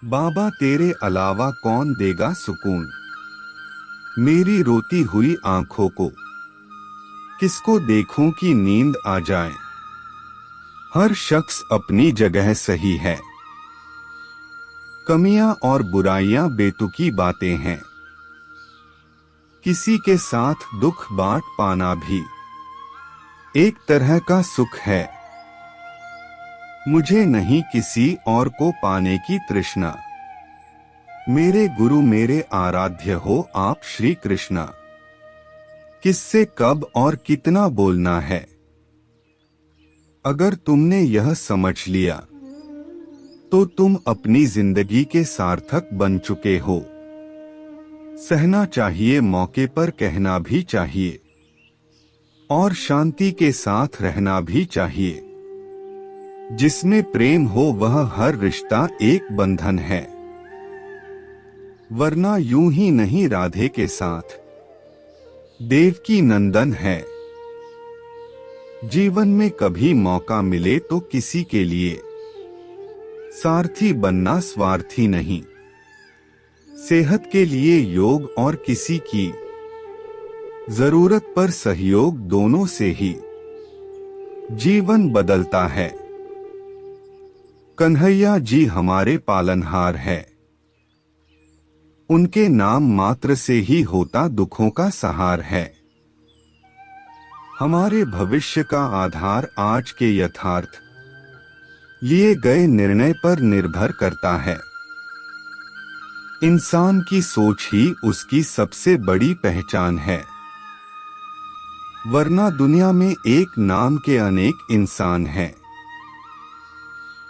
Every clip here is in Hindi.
बाबा तेरे अलावा कौन देगा सुकून मेरी रोती हुई आंखों को। किसको देखूं कि नींद आ जाए। हर शख्स अपनी जगह सही है। कमियां और बुराइयां बेतुकी बातें हैं। किसी के साथ दुख बांट पाना भी एक तरह का सुख है। मुझे नहीं किसी और को पाने की तृष्णा। मेरे गुरु मेरे आराध्य हो आप श्री कृष्णा। किससे कब और कितना बोलना है। अगर तुमने यह समझ लिया तो तुम अपनी जिंदगी के सार्थक बन चुके हो। सहना चाहिए, मौके पर कहना भी चाहिए और शांति के साथ रहना भी चाहिए। जिसमें प्रेम हो वह हर रिश्ता एक बंधन है, वरना यूं ही नहीं राधे के साथ देवकी नंदन है। जीवन में कभी मौका मिले तो किसी के लिए सारथी बनना स्वार्थी नहीं। सेहत के लिए योग और किसी की जरूरत पर सहयोग, दोनों से ही जीवन बदलता है। कन्हैया जी हमारे पालनहार है। उनके नाम मात्र से ही होता दुखों का सहार है। हमारे भविष्य का आधार आज के यथार्थ लिए गए निर्णय पर निर्भर करता है। इंसान की सोच ही उसकी सबसे बड़ी पहचान है, वरना दुनिया में एक नाम के अनेक इंसान हैं।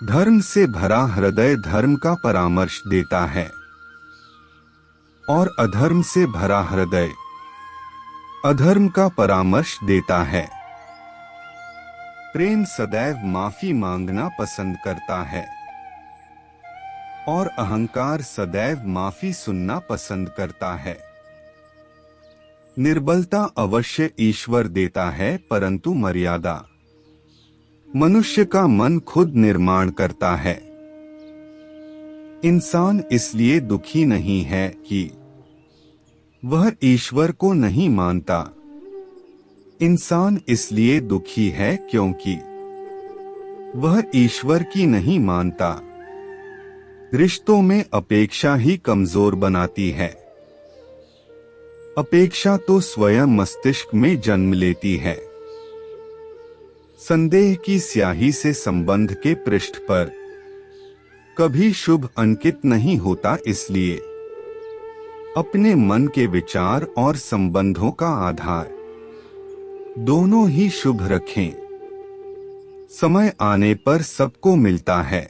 धर्म से भरा हृदय धर्म का परामर्श देता है और अधर्म से भरा हृदय अधर्म का परामर्श देता है। प्रेम सदैव माफी मांगना पसंद करता है और अहंकार सदैव माफी सुनना पसंद करता है। निर्बलता अवश्य ईश्वर देता है, परंतु मर्यादा मनुष्य का मन खुद निर्माण करता है। इंसान इसलिए दुखी नहीं है कि वह ईश्वर को नहीं मानता। इंसान इसलिए दुखी है क्योंकि वह ईश्वर की नहीं मानता। रिश्तों में अपेक्षा ही कमजोर बनाती है। अपेक्षा तो स्वयं मस्तिष्क में जन्म लेती है। संदेह की स्याही से संबंध के पृष्ठ पर कभी शुभ अंकित नहीं होता, इसलिए अपने मन के विचार और संबंधों का आधार दोनों ही शुभ रखें। समय आने पर सबको मिलता है।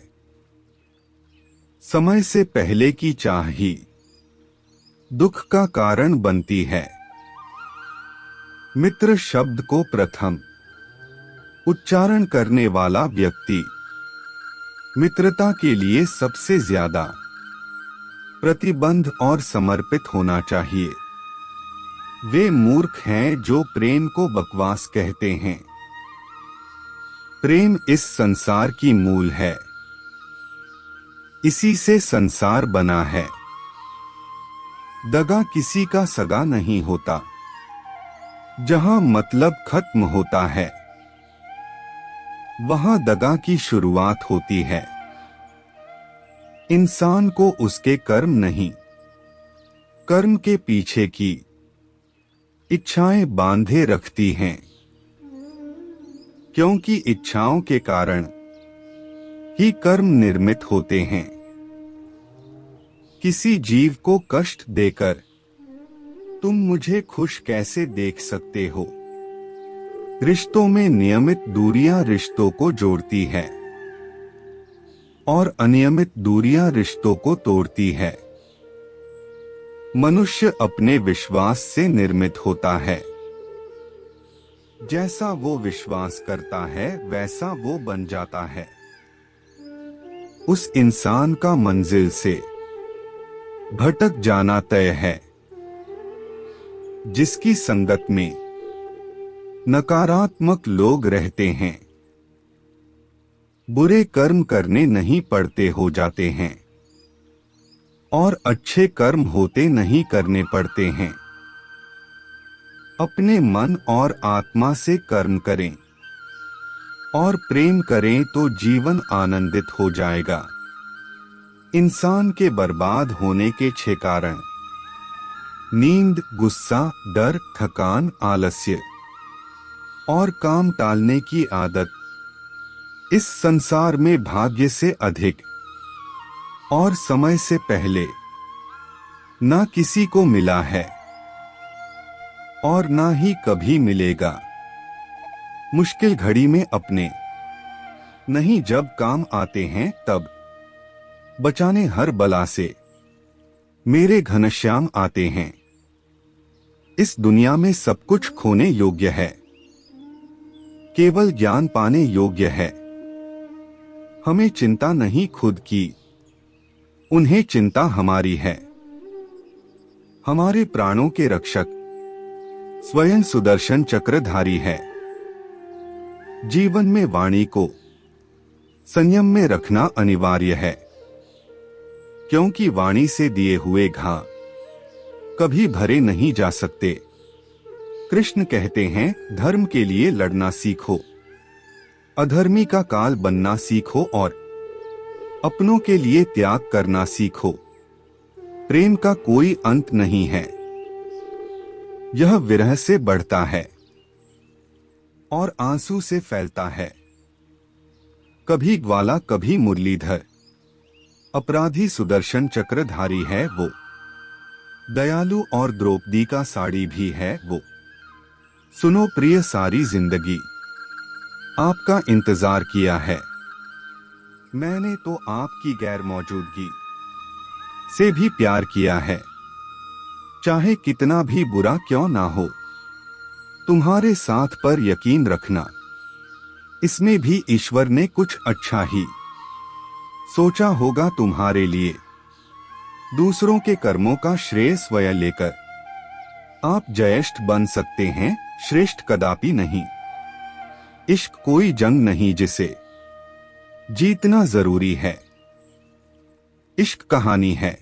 समय से पहले की चाह ही दुख का कारण बनती है। मित्र शब्द को प्रथम उच्चारण करने वाला व्यक्ति मित्रता के लिए सबसे ज्यादा प्रतिबद्ध और समर्पित होना चाहिए। वे मूर्ख हैं जो प्रेम को बकवास कहते हैं। प्रेम इस संसार की मूल है। इसी से संसार बना है। दगा किसी का सगा नहीं होता। जहां मतलब खत्म होता है वहां दगा की शुरुआत होती है। इंसान को उसके कर्म नहीं, कर्म के पीछे की इच्छाएं बांधे रखती हैं, क्योंकि इच्छाओं के कारण ही कर्म निर्मित होते हैं। किसी जीव को कष्ट देकर तुम मुझे खुश कैसे देख सकते हो। रिश्तों में नियमित दूरियां रिश्तों को जोड़ती है और अनियमित दूरियां रिश्तों को तोड़ती है। मनुष्य अपने विश्वास से निर्मित होता है। जैसा वो विश्वास करता है वैसा वो बन जाता है। उस इंसान का मंजिल से भटक जाना तय है। जिसकी संगत में नकारात्मक लोग रहते हैं, बुरे कर्म करने नहीं पड़ते हो जाते हैं। और अच्छे कर्म होते नहीं करने पड़ते हैं। अपने मन और आत्मा से कर्म करें और प्रेम करें तो जीवन आनंदित हो जाएगा। इंसान के बर्बाद होने के 6 कारण: नींद, गुस्सा, डर, थकान, आलस्य और काम टालने की आदत इस संसार में भाग्य से अधिक और समय से पहले ना किसी को मिला है और ना ही कभी मिलेगा। मुश्किल घड़ी में अपने नहीं जब काम आते हैं तब, बचाने हर बला से मेरे घनश्याम आते हैं। इस दुनिया में सब कुछ खोने योग्य है, केवल ज्ञान पाने योग्य है। हमें चिंता नहीं खुद की, उन्हें चिंता हमारी है। हमारे प्राणों के रक्षक स्वयं सुदर्शन चक्रधारी है। जीवन में वाणी को संयम में रखना अनिवार्य है, क्योंकि वाणी से दिए हुए घा कभी भरे नहीं जा सकते। कृष्ण कहते हैं, धर्म के लिए लड़ना सीखो, अधर्मी का काल बनना सीखो और अपनों के लिए त्याग करना सीखो। प्रेम का कोई अंत नहीं है, यह विरह से बढ़ता है और आंसू से फैलता है। कभी ग्वाला कभी मुरलीधर, अपराधी सुदर्शन चक्रधारी है वो। दयालु और द्रौपदी का साड़ी भी है वो। सुनो प्रिय, सारी जिंदगी आपका इंतजार किया है मैंने, तो आपकी गैर मौजूदगी से भी प्यार किया है। चाहे कितना भी बुरा क्यों ना हो, तुम्हारे साथ पर यकीन रखना, इसमें भी ईश्वर ने कुछ अच्छा ही सोचा होगा तुम्हारे लिए। दूसरों के कर्मों का श्रेय स्वयं लेकर आप जयेष्ठ बन सकते हैं, श्रेष्ठ कदापि नहीं। इश्क कोई जंग नहीं जिसे जीतना जरूरी है। इश्क कहानी है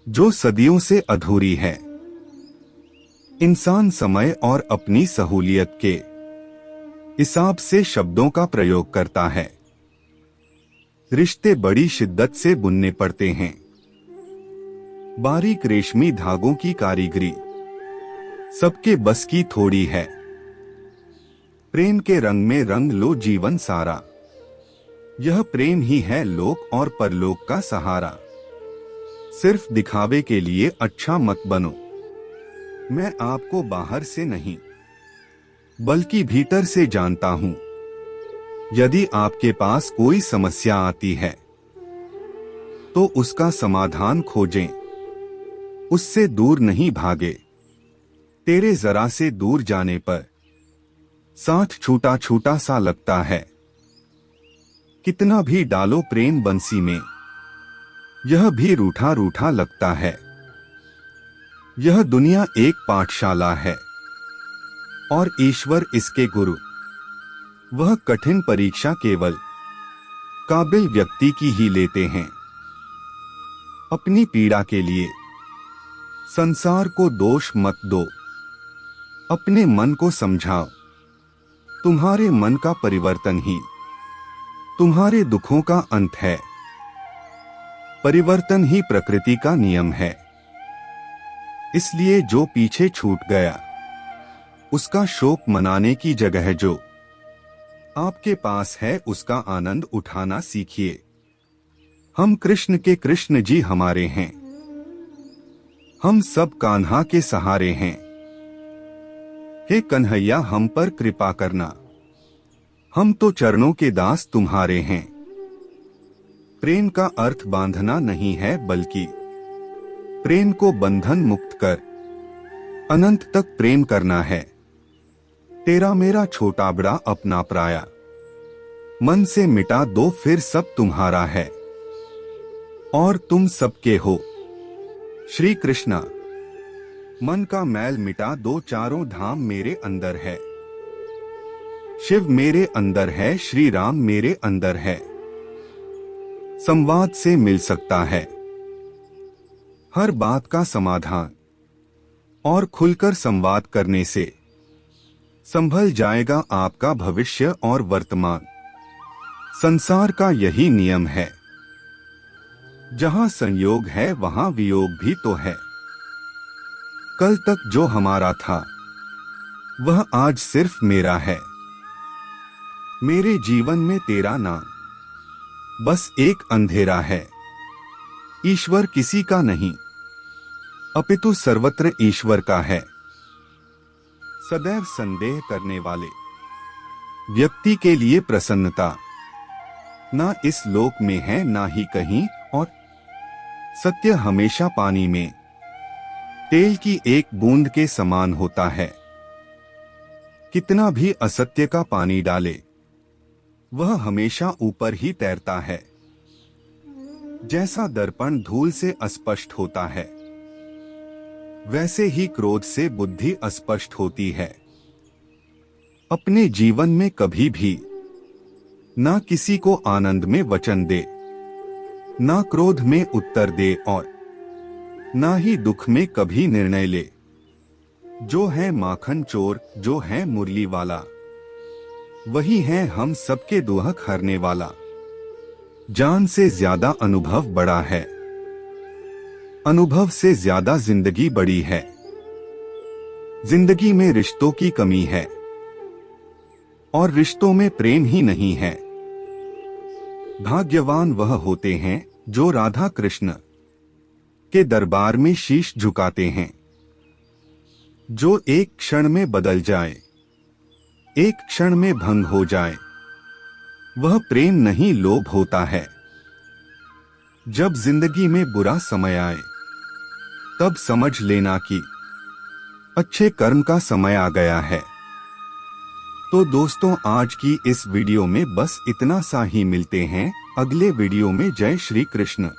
जो सदियों से अधूरी है। इंसान समय और अपनी सहूलियत के हिसाब से शब्दों का प्रयोग करता है। रिश्ते बड़ी शिद्दत से बुनने पड़ते हैं। बारीक रेशमी धागों की कारीगरी सबके बस की थोड़ी है। प्रेम के रंग में रंग लो जीवन सारा, यह प्रेम ही है लोक और परलोक का सहारा। सिर्फ दिखावे के लिए अच्छा मत बनो। मैं आपको बाहर से नहीं बल्कि भीतर से जानता हूं। यदि आपके पास कोई समस्या आती है तो उसका समाधान खोजें, उससे दूर नहीं भागे। तेरे जरा से दूर जाने पर साथ छूटा छूटा सा लगता है। कितना भी डालो प्रेम बंसी में, यह भी रूठा रूठा लगता है। यह दुनिया एक पाठशाला है और ईश्वर इसके गुरु। वह कठिन परीक्षा केवल काबिल व्यक्ति की ही लेते हैं। अपनी पीड़ा के लिए संसार को दोष मत दो, अपने मन को समझाओ। तुम्हारे मन का परिवर्तन ही तुम्हारे दुखों का अंत है। परिवर्तन ही प्रकृति का नियम है। इसलिए जो पीछे छूट गया उसका शोक मनाने की जगह जो आपके पास है उसका आनंद उठाना सीखिए। हम कृष्ण के कृष्ण जी हमारे हैं। हम सब कान्हा के सहारे हैं। हे कन्हैया, हम पर कृपा करना, हम तो चरणों के दास तुम्हारे हैं। प्रेम का अर्थ बांधना नहीं है, बल्कि प्रेम को बंधन मुक्त कर अनंत तक प्रेम करना है। तेरा मेरा छोटा बड़ा अपना पराया मन से मिटा दो, फिर सब तुम्हारा है और तुम सबके हो। श्री कृष्णा, मन का मैल मिटा दो, चारों धाम मेरे अंदर है। शिव मेरे अंदर है, श्री राम मेरे अंदर है। संवाद से मिल सकता है हर बात का समाधान और खुलकर संवाद करने से संभल जाएगा आपका भविष्य और वर्तमान। संसार का यही नियम है, जहां संयोग है वहां वियोग भी तो है। कल तक जो हमारा था वह आज सिर्फ मेरा है। मेरे जीवन में तेरा नाम बस एक अंधेरा है। ईश्वर किसी का नहीं अपितु सर्वत्र ईश्वर का है। सदैव संदेह करने वाले व्यक्ति के लिए प्रसन्नता ना इस लोक में है ना ही कहीं, और सत्य हमेशा पानी में तेल की एक बूंद के समान होता है। कितना भी असत्य का पानी डाले वह हमेशा ऊपर ही तैरता है। जैसा दर्पण धूल से अस्पष्ट होता है, वैसे ही क्रोध से बुद्धि अस्पष्ट होती है। अपने जीवन में कभी भी ना किसी को आनंद में वचन दे, ना क्रोध में उत्तर दे, और ना ही दुख में कभी निर्णय ले। जो है माखन चोर, जो है मुरली वाला, वही है हम सबके दुहक हरने वाला। जान से ज्यादा अनुभव बड़ा है, अनुभव से ज्यादा जिंदगी बड़ी है। जिंदगी में रिश्तों की कमी है और रिश्तों में प्रेम ही नहीं है। भाग्यवान वह होते हैं जो राधा कृष्ण के दरबार में शीश झुकाते हैं। जो एक क्षण में बदल जाए, एक क्षण में भंग हो जाए, वह प्रेम नहीं लोभ होता है। जब जिंदगी में बुरा समय आए तब समझ लेना कि अच्छे कर्म का समय आ गया है। तो दोस्तों, आज की इस वीडियो में बस इतना सा ही। मिलते हैं अगले वीडियो में। जय श्री कृष्ण।